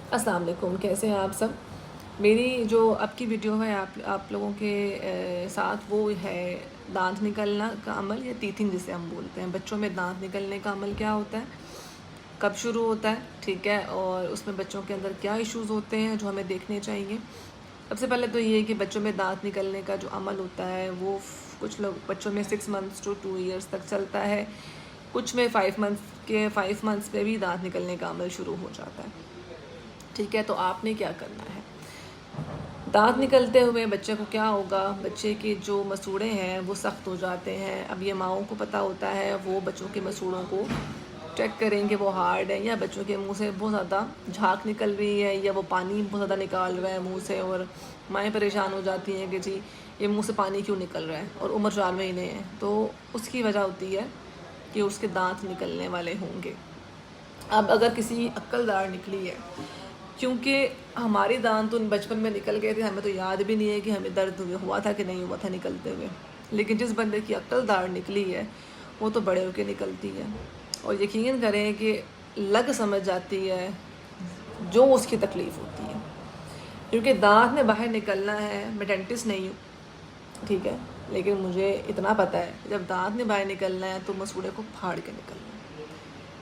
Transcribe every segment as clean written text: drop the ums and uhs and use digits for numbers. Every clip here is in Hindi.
अस्सलाम वालेकुम, कैसे हैं आप सब। मेरी जो आपकी वीडियो है आप लोगों के साथ वो है दांत निकलना का अमल या टीथिंग जिसे हम बोलते हैं। बच्चों में दांत निकलने का अमल क्या होता है, कब शुरू होता है, ठीक है, और उसमें बच्चों के अंदर क्या इश्यूज़ होते हैं जो हमें देखने चाहिए। सबसे पहले तो ये है कि बच्चों में दांत निकलने का जो अमल होता है वो कुछ लोग बच्चों में 6 मंथ्स टू 2 ईयर्स तक चलता है, कुछ में 5 मंथ्स पे भी दांत निकलने का अमल शुरू हो जाता है, ठीक है। तो आपने क्या करना है, दांत निकलते हुए बच्चे को क्या होगा, बच्चे के जो मसूड़े हैं वो सख्त हो जाते हैं। अब ये माओं को पता होता है, वो बच्चों के मसूड़ों को चेक करेंगे वो हार्ड है या बच्चों के मुंह से बहुत ज़्यादा झाग निकल रही है या वो पानी बहुत ज़्यादा निकाल रहा है मुंह से, और माएँ परेशान हो जाती हैं कि जी ये मुंह से पानी क्यों निकल रहा है, और उम्र 4 महीने है, तो उसकी वजह होती है कि उसके दांत निकलने वाले होंगे। अब अगर किसी अक्लदार निकली है, क्योंकि हमारे दांत तो बचपन में निकल गए थे, हमें तो याद भी नहीं है कि हमें दर्द हुआ था कि नहीं हुआ था निकलते हुए, लेकिन जिस बंदे की अक्लदार निकली है वो तो बड़े होकर निकलती है, और यकीन करें कि लग समझ जाती है जो उसकी तकलीफ़ होती है। क्योंकि दांत में बाहर निकलना है, मैं डेंटिस्ट नहीं हूँ, ठीक है, लेकिन मुझे इतना पता है जब दांत में बाहर निकलना है तो मसूड़े को फाड़ के निकलना है,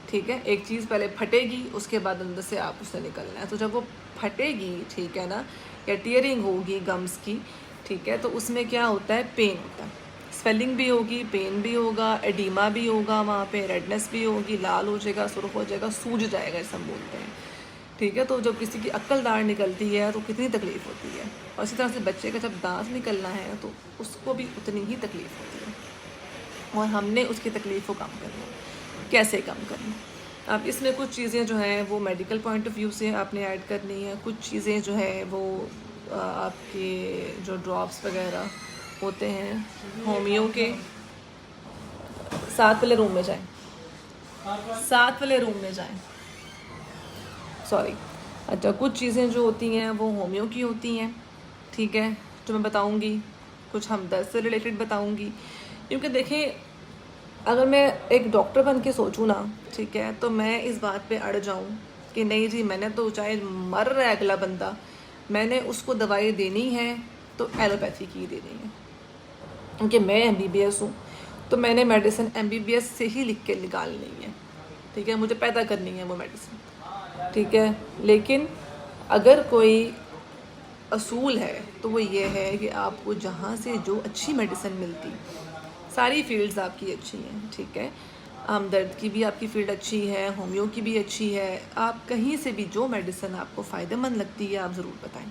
ठीक है। एक चीज़ पहले फटेगी, उसके बाद अंदर से आप उसे निकलना है। तो जब वो फटेगी, ठीक है ना, या टीयरिंग होगी गम्स की, ठीक है, तो उसमें क्या होता है, पेन होता है, स्वेलिंग भी होगी, पेन भी होगा, एडीमा भी होगा, वहाँ पे रेडनेस भी होगी, लाल हो जाएगा, सुर्ख हो जाएगा, सूज जाएगा, ऐसा हम बोलते हैं, ठीक है। तो जब किसी की अक्लदार निकलती है तो कितनी तकलीफ़ होती है, और इसी तरह से बच्चे का जब दांत निकलना है तो उसको भी उतनी ही तकलीफ़ होती है, और हमने उसकी तकलीफ़ को कम करना है। कैसे कम करना, अब इसमें कुछ चीज़ें जो हैं वो मेडिकल पॉइंट ऑफ व्यू से आपने ऐड करनी है, कुछ चीज़ें जो है वो आपके जो ड्रॉप्स वगैरह होते हैं होमियो के, साथ वाले रूम में जाएं, साथ वाले रूम में जाएं, सॉरी। अच्छा, कुछ चीज़ें जो होती हैं वो होमियो की होती हैं, ठीक है, जो मैं बताऊंगी, कुछ हमदर्द से रिलेटेड बताऊंगी। क्योंकि देखें, अगर मैं एक डॉक्टर बन के सोचूँ ना, ठीक है, तो मैं इस बात पे अड़ जाऊँ कि नहीं जी, मैंने तो चाहे मर रहा है अगला बंदा, मैंने उसको दवाई देनी है तो एलोपैथी की देनी है, क्योंकि मैं MBBS हूँ, तो मैंने मेडिसिन MBBS से ही लिख के निकालनी है, ठीक है, मुझे पैदा करनी है वो मेडिसिन, ठीक है। लेकिन अगर कोई असूल है तो वो ये है कि आपको जहाँ से जो अच्छी मेडिसिन मिलती, सारी फील्ड्स आपकी अच्छी हैं, ठीक है, हमदर्द की भी आपकी फ़ील्ड अच्छी है, होमियो की भी अच्छी है, आप कहीं से भी जो मेडिसिन आपको फ़ायदेमंद लगती है आप ज़रूर बताएं।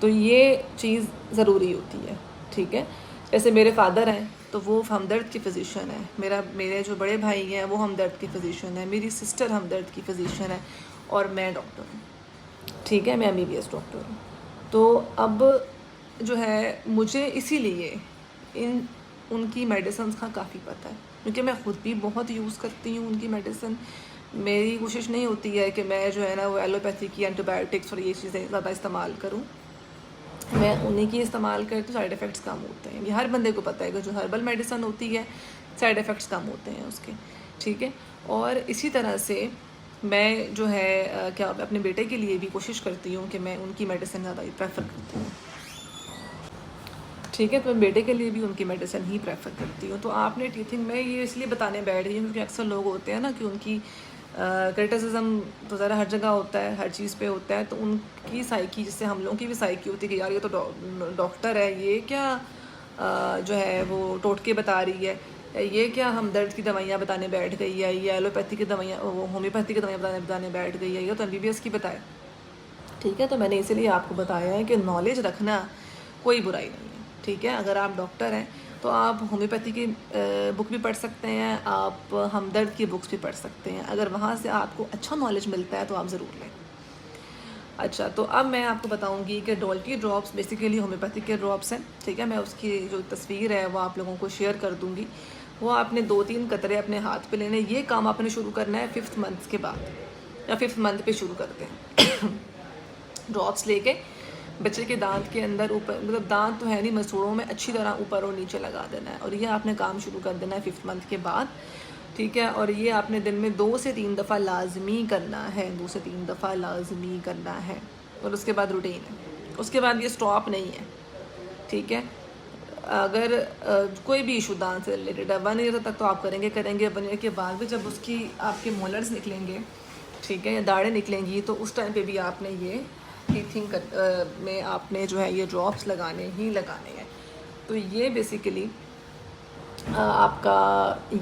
तो ये चीज़ ज़रूरी होती है, ठीक है। जैसे मेरे फादर हैं तो वो हमदर्द की फ़िज़िशियन है, मेरे जो बड़े भाई हैं वो हमदर्द की फ़िज़िशियन है, मेरी सिस्टर हमदर्द की फ़िज़िशियन है, और मैं डॉक्टर हूँ, ठीक है, मैं MBBS डॉक्टर हूँ। तो अब जो है मुझे इसीलिए इन उनकी मेडिसिन्स का काफ़ी पता है, क्योंकि मैं ख़ुद भी बहुत यूज़ करती हूँ उनकी मेडिसिन। मेरी कोशिश नहीं होती है कि मैं जो है ना वो एलोपैथी की एंटीबायोटिक्स और ये चीज़ें ज़्यादा इस्तेमाल करूँ, मैं उन्हीं की इस्तेमाल करती हूँ, साइड इफ़ेक्ट्स कम होते हैं। ये हर बंदे को पता है कि जो हर्बल मेडिसिन होती है साइड इफ़ेक्ट्स कम होते हैं उसके, ठीक है। और इसी तरह से मैं जो है क्या अपने बेटे के लिए भी कोशिश करती हूँ कि मैं उनकी मेडिसिन ज़्यादा ही प्रेफर करती हूँ, ठीक है। तो मैं बेटे के लिए भी उनकी मेडिसिन ही प्रेफर करती हूँ। तो आपने टीथिंग में ये इसलिए बताने बैठ गई क्योंकि अक्सर लोग होते हैं ना कि उनकी क्रिटिसिज्म तो ज़रा हर जगह होता है, हर चीज़ पे होता है, तो उनकी साइकी, जिससे हम लोगों की भी साइकी होती है कि यार ये तो डॉक्टर है, ये क्या जो है वो टोटके बता रही है, ये क्या हमदर्द की दवाइयाँ बताने बैठ गई है, ये एलोपैथी की दवाइयाँ, वो होम्योपैथी की दवाइयाँ बताने बैठ गई है, ये तो MBBS की बताए, ठीक है। तो मैंने इसीलिए आपको बताया है कि नॉलेज रखना कोई बुराई नहीं है, ठीक है। अगर आप डॉक्टर हैं तो आप होम्योपैथी की बुक भी पढ़ सकते हैं, आप हमदर्द की बुक्स भी पढ़ सकते हैं, अगर वहाँ से आपको अच्छा नॉलेज मिलता है तो आप ज़रूर लें। अच्छा, तो अब मैं आपको बताऊंगी कि डोल्टी ड्रॉप्स बेसिकली होम्योपैथिक के ड्रॉप्स हैं, ठीक है। मैं उसकी जो तस्वीर है वो आप लोगों को शेयर कर दूंगी। वो आपने 2-3 कतरे अपने हाथ पे लेने, ये काम आपने शुरू करना है 5th मंथ के बाद, या 5th मंथ पे शुरू करते हैं। ड्रॉप्स लेके बच्चे के दांत के अंदर ऊपर, मतलब दांत तो है नहीं, मसूड़ों में अच्छी तरह ऊपर और नीचे लगा देना है, और ये आपने काम शुरू कर देना है 5th मंथ के बाद। ठीक है। और ये आपने दिन में 2 से 3 दफ़ा लाजमी करना है, 2 से 3 दफ़ा लाजमी करना है। और उसके बाद रूटीन है, उसके बाद ये स्टॉप नहीं है, ठीक है। अगर कोई भी इशू दांत से रिलेटेड है 1 ईयर तक तो आप करेंगे 1 ईयर के बाद भी जब उसकी आपके मोलर्स निकलेंगे, ठीक है, या दाढ़ें निकलेंगी, तो उस टाइम पे भी आपने ये टीथिंग में आपने जो है ये ड्रॉप्स लगाने ही लगाने हैं। तो ये बेसिकली आपका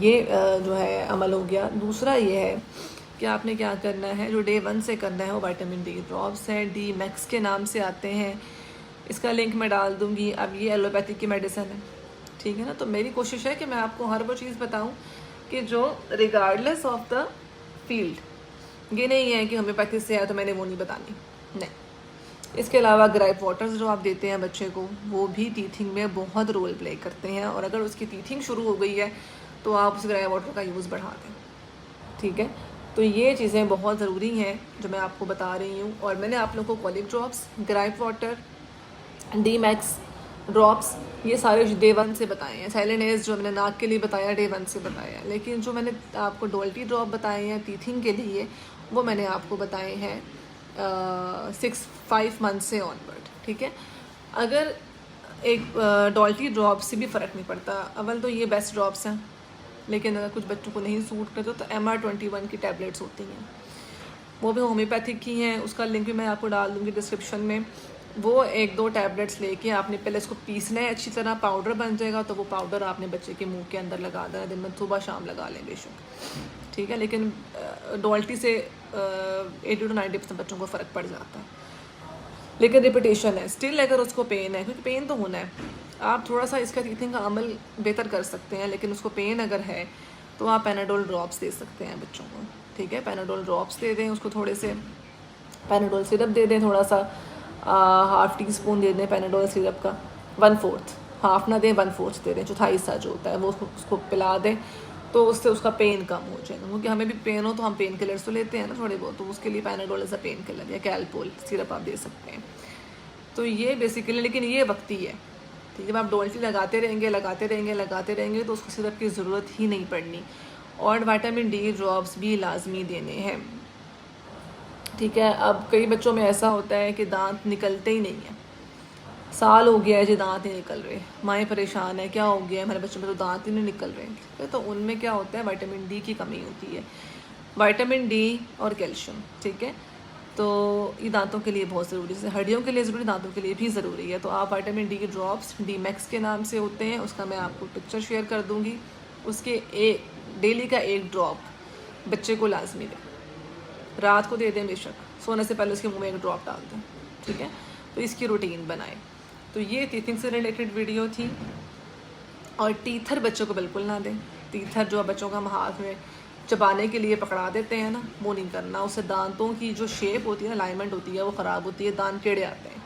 ये जो है अमल हो गया। दूसरा ये है कि आपने क्या करना है, जो डे 1 से करना है वो विटामिन डी ड्रॉप्स हैं, डी मैक्स के नाम से आते हैं। इसका लिंक मैं डाल दूँगी। अब ये एलोपैथिक की मेडिसिन है, ठीक है ना। तो मेरी कोशिश है कि मैं आपको हर वो चीज़ बताऊँ कि जो रिगार्डलेस ऑफ द फील्ड, ये नहीं है कि होम्योपैथी से है तो मैंने वो नहीं बतानी, नहीं। इसके अलावा ग्राइप वाटर्स जो आप देते हैं बच्चे को, वो भी टीथिंग में बहुत रोल प्ले करते हैं। और अगर उसकी टीथिंग शुरू हो गई है तो आप उस ग्राइप वाटर का यूज़ बढ़ा दें, ठीक है। तो ये चीज़ें बहुत ज़रूरी हैं जो मैं आपको बता रही हूँ। और मैंने आप लोगों को colic drops, gripe water, D max drops, ये सारे डे 1 से बताए हैं। साइलेनेस जो मैंने नाक के लिए बताया डे 1 से बताया, लेकिन जो मैंने आपको डोल्टी ड्रॉप बताए हैं टीथिंग के लिए, वो मैंने आपको बताए हैं 5 मंथ से ऑनवर्ड, ठीक है। अगर एक डोल्टी ड्रॉप से भी फ़र्क नहीं पड़ता, अव्वल तो ये बेस्ट ड्रॉप्स हैं, लेकिन अगर कुछ बच्चों को नहीं सूट करते तो MR21 की टैबलेट्स होती हैं, वो भी होम्योपैथिक की हैं। उसका लिंक भी मैं आपको डाल दूँगी डिस्क्रिप्शन में। वो 1-2 टैबलेट्स लेके आपने पहले इसको पीसना है अच्छी तरह, पाउडर बन जाएगा। तो वो पाउडर आपने बच्चे के मुंह के अंदर लगा देना, दिन में सुबह शाम लगा लें बेशक, ठीक है। लेकिन डोल्टी से 80 to 90% बच्चों को फ़र्क पड़ जाता है, लेकिन रिपीटेशन है स्टिल। अगर उसको पेन है, क्योंकि पेन तो होना है, आप थोड़ा सा इसका टीथिंग का अमल बेहतर कर सकते हैं, लेकिन उसको पेन अगर है तो आप पैनाडोल ड्रॉप्स दे सकते हैं बच्चों को, ठीक है। पैनाडोल ड्रॉप्स दे दें उसको, थोड़े से पैनाडोल सिरप दे दें, थोड़ा सा ½ टीस्पून दे दें पैनाडोल सिरप का, 1/4, हाफ ना दें 1/4 दे दें, चौथाई हिस्सा जो होता है वो उसको पिला दें, तो उससे उसका पेन कम हो जाएगा। क्योंकि हमें भी पेन हो तो हम पेन किलर्स तो लेते हैं ना थोड़े बहुत, तो उसके लिए Panadol as a pain killer या कैलपोल सिरप आप दे सकते हैं। तो ये बेसिकली, लेकिन ये वक्ती है, ठीक है। जब आप डोल्टी लगाते रहेंगे तो उसको सिरप की ज़रूरत ही नहीं पड़नी। और विटामिन डी ड्रॉप्स भी लाजमी देने हैं, ठीक है। अब कई बच्चों में ऐसा होता है कि दांत निकलते ही नहीं है, साल हो गया है जी दांत नहीं निकल रहे, माएँ परेशान है क्या हो गया है हमारे बच्चों में तो दांत ही नहीं निकल रहे, ठीक है। तो उनमें क्या होता है, विटामिन डी की कमी होती है, विटामिन डी और कैल्शियम, ठीक है। तो ये दांतों के लिए बहुत ज़रूरी है, हड्डियों के लिए ज़रूरी, दांतों के लिए भी ज़रूरी है। तो आप विटामिन डी के ड्रॉप्स डी मैक्स के नाम से होते हैं, उसका मैं आपको पिक्चर शेयर कर दूँगी। उसके डेली का 1 ड्रॉप बच्चे को लाजमी दें, रात को दे दें बेशक, सोने से पहले उसके मुंह में 1 ड्रॉप डाल दें, ठीक है। तो इसकी रूटीन बनाएं। तो ये टीथिंग से रिलेटेड वीडियो थी। और टीथर बच्चों को बिल्कुल ना दें। टीथर जो बच्चों का हम हाथ में चबाने के लिए पकड़ा देते हैं ना, वो नहीं करना। उससे दांतों की जो शेप होती है ना, अलाइनमेंट होती है, वो ख़राब होती है, दांत टेढ़े आते हैं।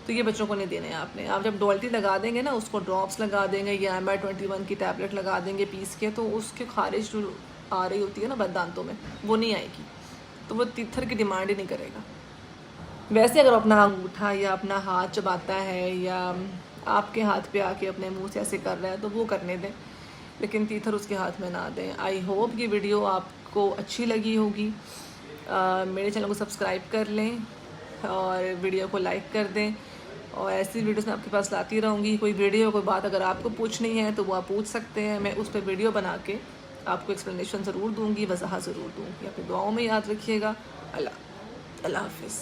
तो ये बच्चों को नहीं देने हैं आपने। आप जब डोल्टी लगा देंगे ना, उसको ड्रॉप्स लगा देंगे या MR21 की टैबलेट लगा देंगे पीस के, तो उसकी खारिश जो आ रही होती है ना दांतों में, वो नहीं आएगी, तो वो टीथर की डिमांड ही नहीं करेगा। वैसे अगर अपना अंगूठा या अपना हाथ चबाता है या आपके हाथ पे आके अपने मुंह से ऐसे कर रहा है तो वो करने दें, लेकिन टीथर उसके हाथ में ना दें। आई होप ये वीडियो आपको अच्छी लगी होगी। मेरे चैनल को सब्सक्राइब कर लें और वीडियो को लाइक कर दें, और ऐसी वीडियोस मैं आपके पास लाती रहूँगी। कोई वीडियो कोई बात अगर आपको पूछनी है तो वो आप पूछ सकते हैं, मैं उस पर वीडियो बना के आपको एक्सप्लेनेशन ज़रूर दूँगी, वज़ाहत ज़रूर दूँगी। अपनी दुआओं में याद रखिएगा। अल्लाह हाफ़िज़।